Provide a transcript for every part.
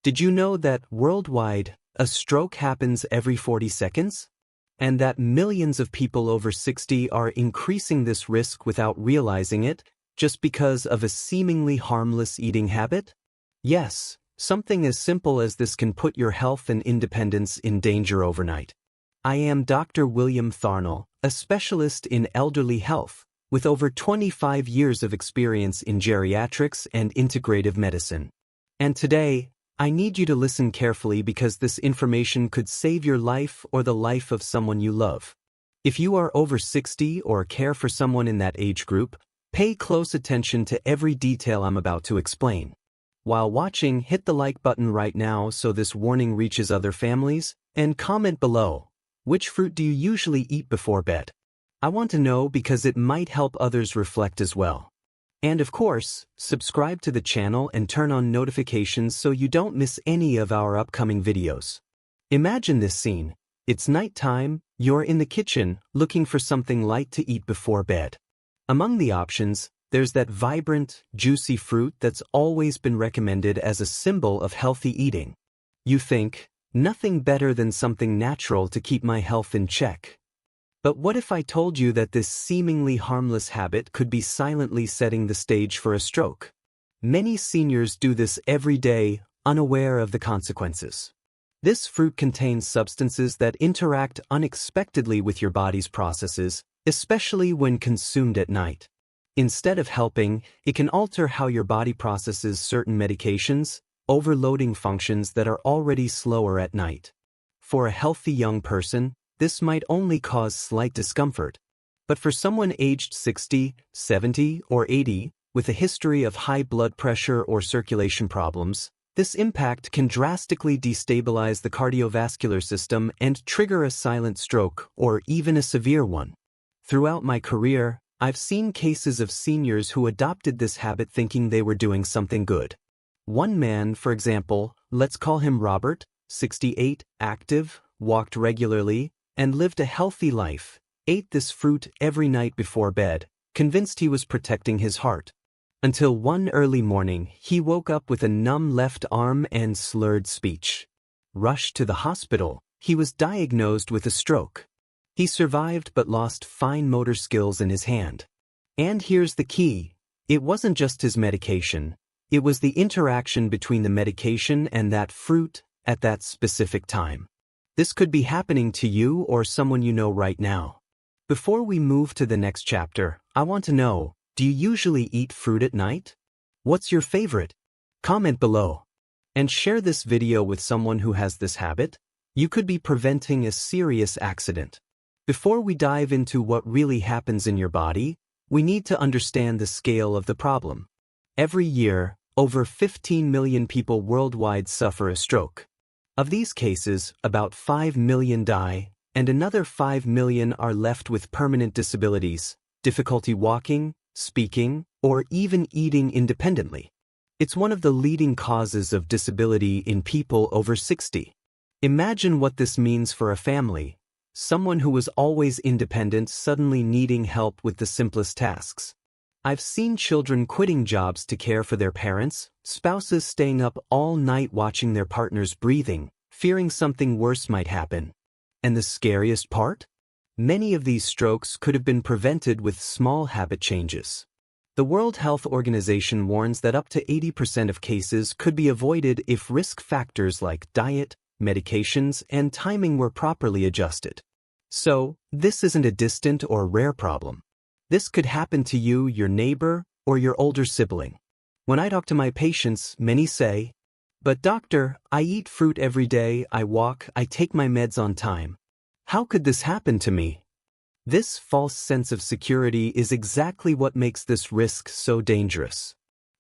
Did you know that worldwide, a stroke happens every 40 seconds? And that millions of people over 60 are increasing this risk without realizing it, just because of a seemingly harmless eating habit? Yes, something as simple as this can put your health and independence in danger overnight. I am Dr. William Tharnell, a specialist in elderly health, with over 25 years of experience in geriatrics and integrative medicine. And today, I need you to listen carefully because this information could save your life or the life of someone you love. If you are over 60 or care for someone in that age group, pay close attention to every detail I'm about to explain. While watching, hit the like button right now so this warning reaches other families, and comment below, which fruit do you usually eat before bed? I want to know because it might help others reflect as well. And of course, subscribe to the channel and turn on notifications so you don't miss any of our upcoming videos. Imagine this scene. It's nighttime, you're in the kitchen, looking for something light to eat before bed. Among the options, there's that vibrant, juicy fruit that's always been recommended as a symbol of healthy eating. You think, nothing better than something natural to keep my health in check. But what if I told you that this seemingly harmless habit could be silently setting the stage for a stroke? Many seniors do this every day, unaware of the consequences. This fruit contains substances that interact unexpectedly with your body's processes, especially when consumed at night. Instead of helping, it can alter how your body processes certain medications, overloading functions that are already slower at night. For a healthy young person, this might only cause slight discomfort. But for someone aged 60, 70, or 80, with a history of high blood pressure or circulation problems, this impact can drastically destabilize the cardiovascular system and trigger a silent stroke or even a severe one. Throughout my career, I've seen cases of seniors who adopted this habit thinking they were doing something good. One man, for example, let's call him Robert, 68, active, walked regularly, and lived a healthy life, ate this fruit every night before bed, convinced he was protecting his heart. Until one early morning, he woke up with a numb left arm and slurred speech. Rushed to the hospital, he was diagnosed with a stroke. He survived but lost fine motor skills in his hand. And here's the key. It wasn't just his medication. It was the interaction between the medication and that fruit at that specific time. This could be happening to you or someone you know right now. Before we move to the next chapter, I want to know, do you usually eat fruit at night? What's your favorite? Comment below. And share this video with someone who has this habit. You could be preventing a serious accident. Before we dive into what really happens in your body, we need to understand the scale of the problem. Every year, over 15 million people worldwide suffer a stroke. Of these cases, about 5 million die, and another 5 million are left with permanent disabilities, difficulty walking, speaking, or even eating independently. It's one of the leading causes of disability in people over 60. Imagine what this means for a family, someone who was always independent suddenly needing help with the simplest tasks. I've seen children quitting jobs to care for their parents, spouses staying up all night watching their partner's breathing, fearing something worse might happen. And the scariest part? Many of these strokes could have been prevented with small habit changes. The World Health Organization warns that up to 80% of cases could be avoided if risk factors like diet, medications, and timing were properly adjusted. So, this isn't a distant or rare problem. This could happen to you, your neighbor, or your older sibling. When I talk to my patients, many say, "But doctor, I eat fruit every day, I walk, I take my meds on time. How could this happen to me?" This false sense of security is exactly what makes this risk so dangerous.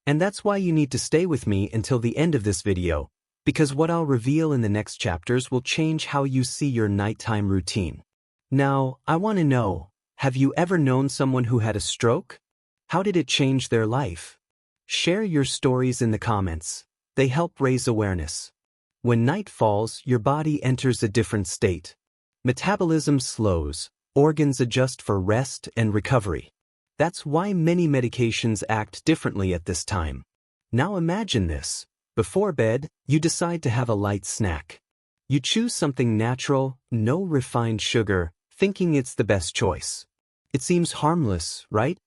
And that's why you need to stay with me until the end of this video, because what I'll reveal in the next chapters will change how you see your nighttime routine. Now, I want to know, have you ever known someone who had a stroke? How did it change their life? Share your stories in the comments. They help raise awareness. When night falls, your body enters a different state. Metabolism slows, organs adjust for rest and recovery. That's why many medications act differently at this time. Now imagine this. Before bed, you decide to have a light snack. You choose something natural, no refined sugar, thinking it's the best choice. It seems harmless, right?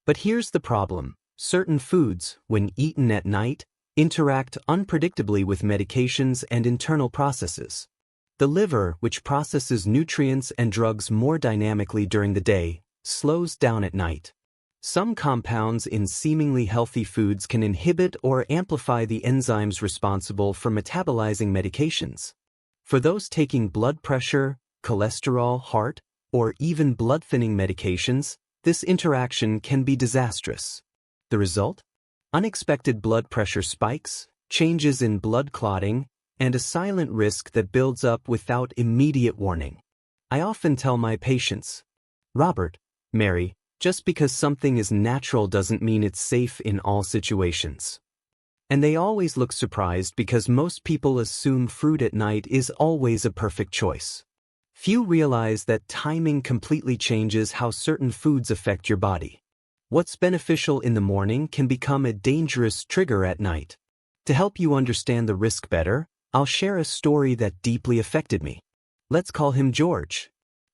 But here's the problem. Certain foods, when eaten at night, interact unpredictably with medications and internal processes. The liver, which processes nutrients and drugs more dynamically during the day, slows down at night. Some compounds in seemingly healthy foods can inhibit or amplify the enzymes responsible for metabolizing medications. For those taking blood pressure, cholesterol, heart, or even blood-thinning medications, this interaction can be disastrous. The result? Unexpected blood pressure spikes, changes in blood clotting, and a silent risk that builds up without immediate warning. I often tell my patients, Robert, Mary, just because something is natural doesn't mean it's safe in all situations. And they always look surprised because most people assume fruit at night is always a perfect choice. Few realize that timing completely changes how certain foods affect your body. What's beneficial in the morning can become a dangerous trigger at night. To help you understand the risk better, I'll share a story that deeply affected me. Let's call him George.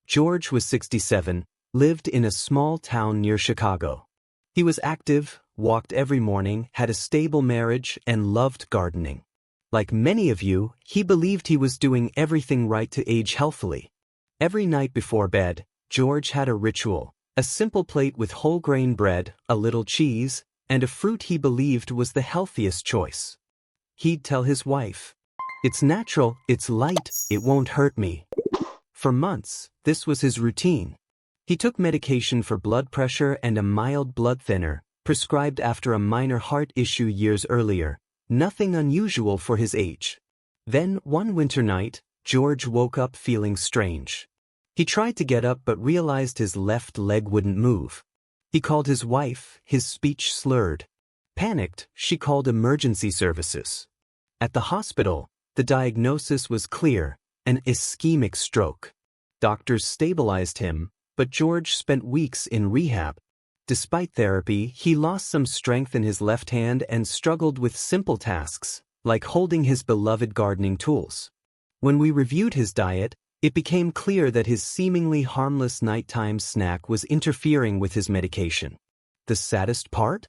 George was 67, lived in a small town near Chicago. He was active, walked every morning, had a stable marriage, and loved gardening. Like many of you, he believed he was doing everything right to age healthily. Every night before bed, George had a ritual, a simple plate with whole grain bread, a little cheese, and a fruit he believed was the healthiest choice. He'd tell his wife, "It's natural, it's light, it won't hurt me." For months, this was his routine. He took medication for blood pressure and a mild blood thinner, prescribed after a minor heart issue years earlier, nothing unusual for his age. Then, one winter night, George woke up feeling strange. He tried to get up but realized his left leg wouldn't move. He called his wife, his speech slurred. Panicked, she called emergency services. At the hospital, the diagnosis was clear, an ischemic stroke. Doctors stabilized him, but George spent weeks in rehab. Despite therapy, he lost some strength in his left hand and struggled with simple tasks, like holding his beloved gardening tools. When we reviewed his diet, it became clear that his seemingly harmless nighttime snack was interfering with his medication. The saddest part?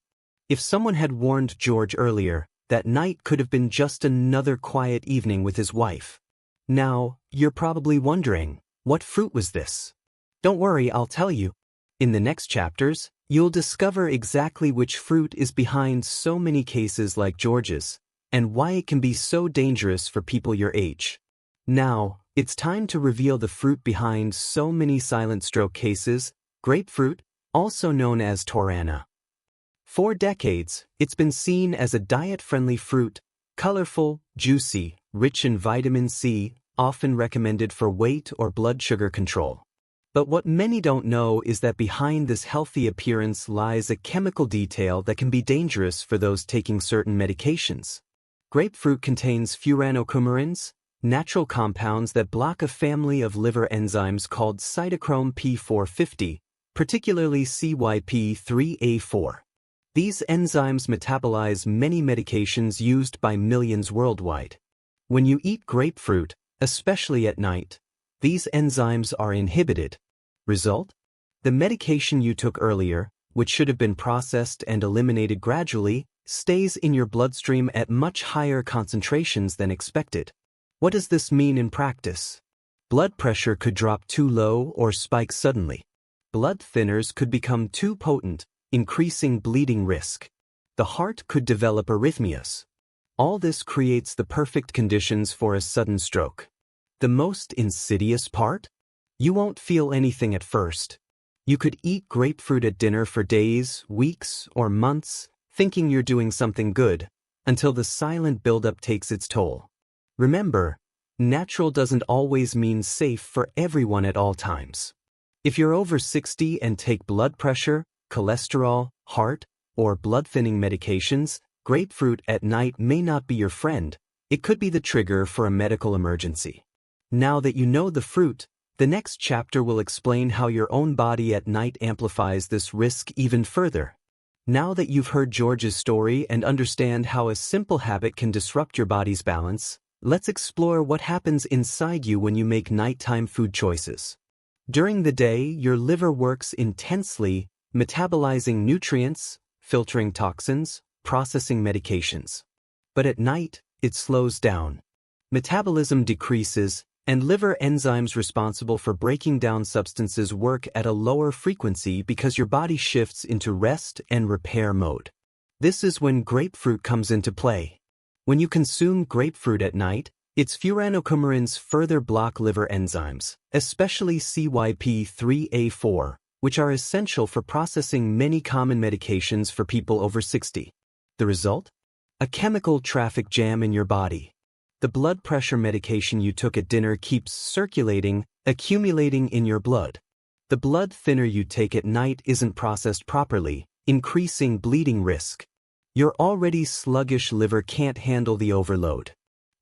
If someone had warned George earlier, that night could have been just another quiet evening with his wife. Now, you're probably wondering, what fruit was this? Don't worry, I'll tell you. In the next chapters, you'll discover exactly which fruit is behind so many cases like George's, and why it can be so dangerous for people your age. Now, it's time to reveal the fruit behind so many silent stroke cases, grapefruit, also known as Tharnell. For decades, it's been seen as a diet-friendly fruit, colorful, juicy, rich in vitamin C, often recommended for weight or blood sugar control. But what many don't know is that behind this healthy appearance lies a chemical detail that can be dangerous for those taking certain medications. Grapefruit contains furanocoumarins, natural compounds that block a family of liver enzymes called cytochrome P450, particularly CYP3A4. These enzymes metabolize many medications used by millions worldwide. When you eat grapefruit, especially at night, these enzymes are inhibited. Result? The medication you took earlier, which should have been processed and eliminated gradually, stays in your bloodstream at much higher concentrations than expected. What does this mean in practice? Blood pressure could drop too low or spike suddenly. Blood thinners could become too potent, increasing bleeding risk. The heart could develop arrhythmias. All this creates the perfect conditions for a sudden stroke. The most insidious part? You won't feel anything at first. You could eat grapefruit at dinner for days, weeks, or months, thinking you're doing something good, until the silent buildup takes its toll. Remember, natural doesn't always mean safe for everyone at all times. If you're over 60 and take blood pressure, cholesterol, heart, or blood-thinning medications, grapefruit at night may not be your friend. It could be the trigger for a medical emergency. Now that you know the fruit, the next chapter will explain how your own body at night amplifies this risk even further. Now that you've heard George's story and understand how a simple habit can disrupt your body's balance, let's explore what happens inside you when you make nighttime food choices. During the day, your liver works intensely, metabolizing nutrients, filtering toxins, processing medications. But at night, it slows down. Metabolism decreases, and liver enzymes responsible for breaking down substances work at a lower frequency because your body shifts into rest and repair mode. This is when grapefruit comes into play. When you consume grapefruit at night, its furanocoumarins further block liver enzymes, especially CYP3A4, which are essential for processing many common medications for people over 60. The result? A chemical traffic jam in your body. The blood pressure medication you took at dinner keeps circulating, accumulating in your blood. The blood thinner you take at night isn't processed properly, increasing bleeding risk. Your already sluggish liver can't handle the overload.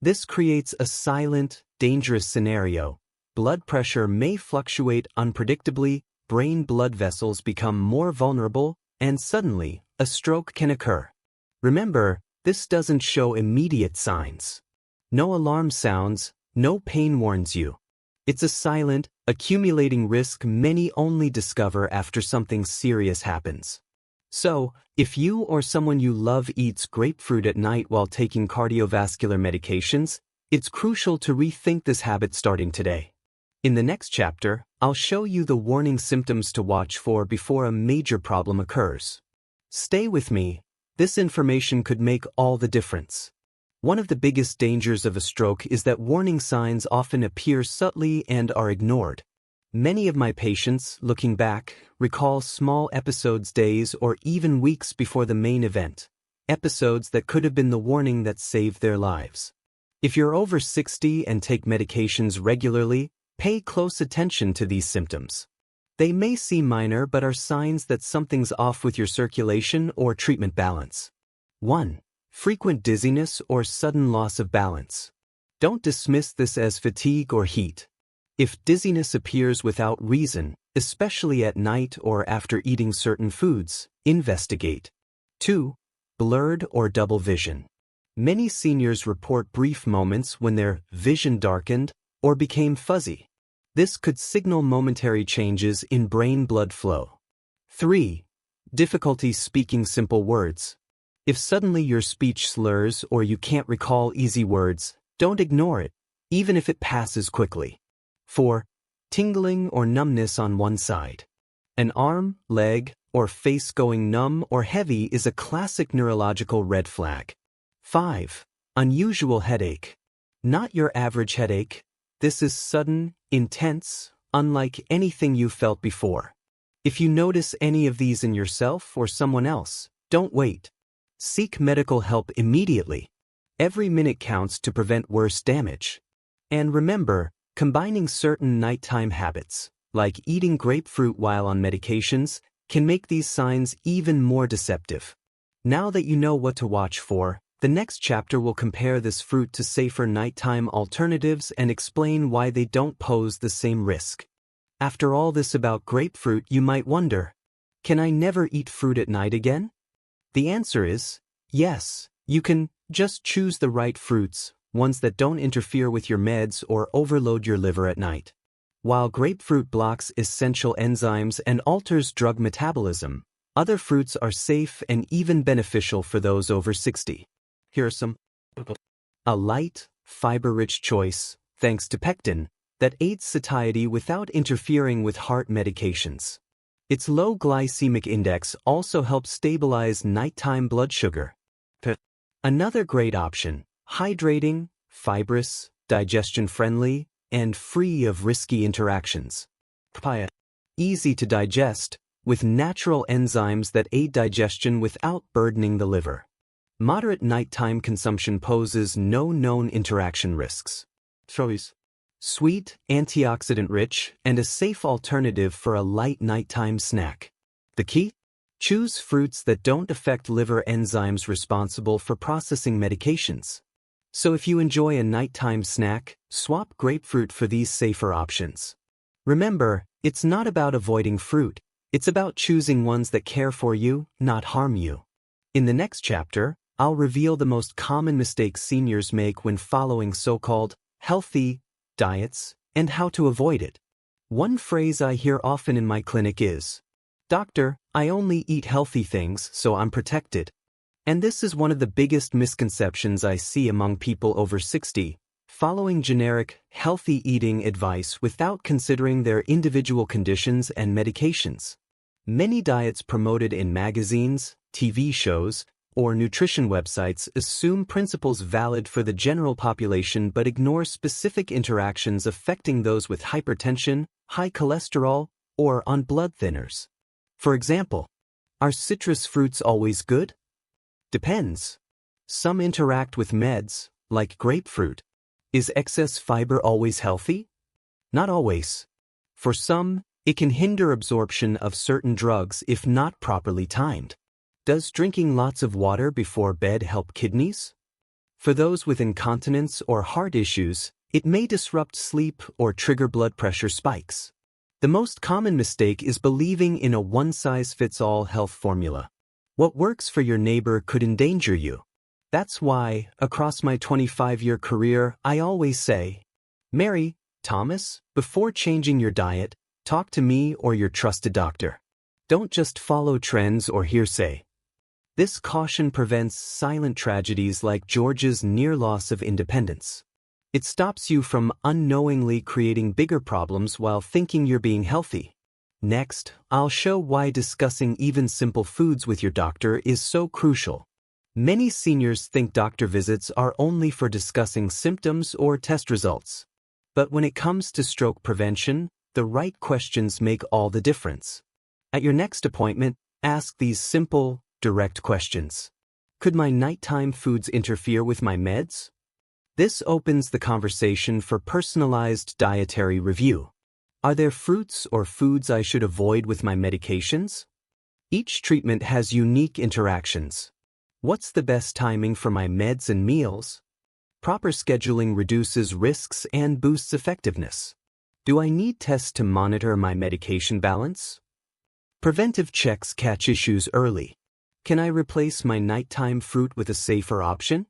This creates a silent, dangerous scenario. Blood pressure may fluctuate unpredictably, brain blood vessels become more vulnerable, and suddenly, a stroke can occur. Remember, this doesn't show immediate signs. No alarm sounds, no pain warns you. It's a silent, accumulating risk many only discover after something serious happens. So, if you or someone you love eats grapefruit at night while taking cardiovascular medications, it's crucial to rethink this habit starting today. In the next chapter, I'll show you the warning symptoms to watch for before a major problem occurs. Stay with me. This information could make all the difference. One of the biggest dangers of a stroke is that warning signs often appear subtly and are ignored. Many of my patients, looking back, recall small episodes days or even weeks before the main event, episodes that could have been the warning that saved their lives. If you're over 60 and take medications regularly, pay close attention to these symptoms. They may seem minor but are signs that something's off with your circulation or treatment balance. 1. Frequent dizziness or sudden loss of balance. Don't dismiss this as fatigue or heat. If dizziness appears without reason, especially at night or after eating certain foods, investigate. 2. Blurred or double vision. Many seniors report brief moments when their vision darkened or became fuzzy. This could signal momentary changes in brain blood flow. 3. Difficulty speaking simple words. If suddenly your speech slurs or you can't recall easy words, don't ignore it, even if it passes quickly. 4. Tingling or numbness on one side. An arm, leg, or face going numb or heavy is a classic neurological red flag. 5. Unusual headache. Not your average headache. This is sudden, intense, unlike anything you've felt before. If you notice any of these in yourself or someone else, don't wait. Seek medical help immediately. Every minute counts to prevent worse damage. And remember, combining certain nighttime habits, like eating grapefruit while on medications, can make these signs even more deceptive. Now that you know what to watch for, the next chapter will compare this fruit to safer nighttime alternatives and explain why they don't pose the same risk. After all this about grapefruit, you might wonder, can I never eat fruit at night again? The answer is, yes, you can, just choose the right fruits, ones that don't interfere with your meds or overload your liver at night. While grapefruit blocks essential enzymes and alters drug metabolism, other fruits are safe and even beneficial for those over 60. Here are some. A light, fiber-rich choice, thanks to pectin, that aids satiety without interfering with heart medications. Its low glycemic index also helps stabilize nighttime blood sugar. Another great option, hydrating, fibrous, digestion-friendly, and free of risky interactions. Papaya. Easy to digest, with natural enzymes that aid digestion without burdening the liver. Moderate nighttime consumption poses no known interaction risks. Choice. Sweet, antioxidant-rich, and a safe alternative for a light nighttime snack. The key? Choose fruits that don't affect liver enzymes responsible for processing medications. So if you enjoy a nighttime snack, swap grapefruit for these safer options. Remember, it's not about avoiding fruit, It's about choosing ones that care for you, not harm you. In the next chapter, I'll reveal the most common mistakes seniors make when following so-called healthy diets and how to avoid it. One phrase I hear often in my clinic is, "Doctor, I only eat healthy things, so I'm protected." And this is one of the biggest misconceptions I see among people over 60, following generic, healthy eating advice without considering their individual conditions and medications. Many diets promoted in magazines, TV shows, or nutrition websites assume principles valid for the general population but ignore specific interactions affecting those with hypertension, high cholesterol, or on blood thinners. For example, are citrus fruits always good? Depends. Some interact with meds, like grapefruit. Is excess fiber always healthy? Not always. For some, it can hinder absorption of certain drugs if not properly timed. Does drinking lots of water before bed help kidneys? For those with incontinence or heart issues, it may disrupt sleep or trigger blood pressure spikes. The most common mistake is believing in a one-size-fits-all health formula. What works for your neighbor could endanger you. That's why, across my 25-year career, I always say, Mary, Thomas, before changing your diet, talk to me or your trusted doctor. Don't just follow trends or hearsay. This caution prevents silent tragedies like George's near loss of independence. It stops you from unknowingly creating bigger problems while thinking you're being healthy. Next, I'll show why discussing even simple foods with your doctor is so crucial. Many seniors think doctor visits are only for discussing symptoms or test results. But when it comes to stroke prevention, the right questions make all the difference. At your next appointment, ask these simple, direct questions. Could my nighttime foods interfere with my meds? This opens the conversation for personalized dietary review. Are there fruits or foods I should avoid with my medications? Each treatment has unique interactions. What's the best timing for my meds and meals? Proper scheduling reduces risks and boosts effectiveness. Do I need tests to monitor my medication balance? Preventive checks catch issues early. Can I replace my nighttime fruit with a safer option?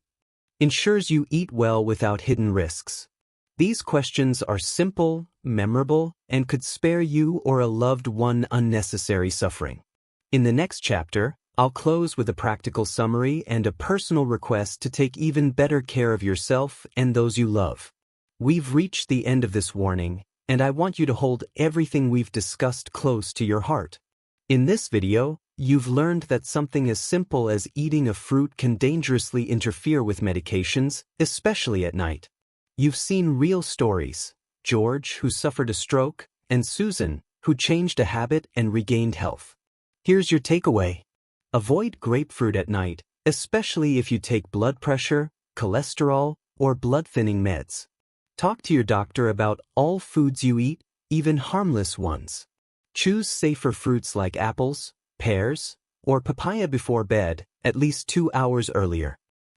Ensures you eat well without hidden risks. These questions are simple, memorable, and could spare you or a loved one unnecessary suffering. In the next chapter, I'll close with a practical summary and a personal request to take even better care of yourself and those you love. We've reached the end of this warning, and I want you to hold everything we've discussed close to your heart. In this video, you've learned that something as simple as eating a fruit can dangerously interfere with medications, especially at night. You've seen real stories, George, who suffered a stroke, and Susan, who changed a habit and regained health. Here's your takeaway. Avoid grapefruit at night, especially if you take blood pressure, cholesterol, or blood-thinning meds. Talk to your doctor about all foods you eat, even harmless ones. Choose safer fruits like apples, pears, or papaya before bed, at least 2 hours earlier.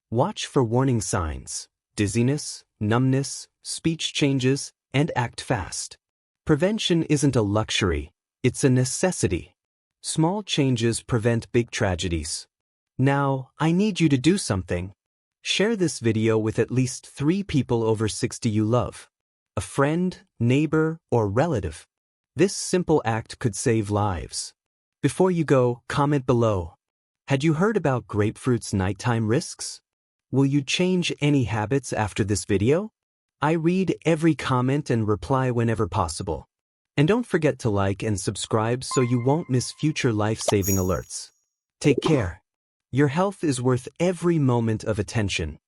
Watch for warning signs, dizziness, numbness, speech changes, and act fast. Prevention isn't a luxury, it's a necessity. Small changes prevent big tragedies. Now, I need you to do something. Share this video with at least 3 people over 60 you love. A friend, neighbor, or relative. This simple act could save lives. Before you go, comment below. Had you heard about grapefruit's nighttime risks? Will you change any habits after this video? I read every comment and reply whenever possible. And don't forget to like and subscribe so you won't miss future life-saving alerts. Take care. Your health is worth every moment of attention.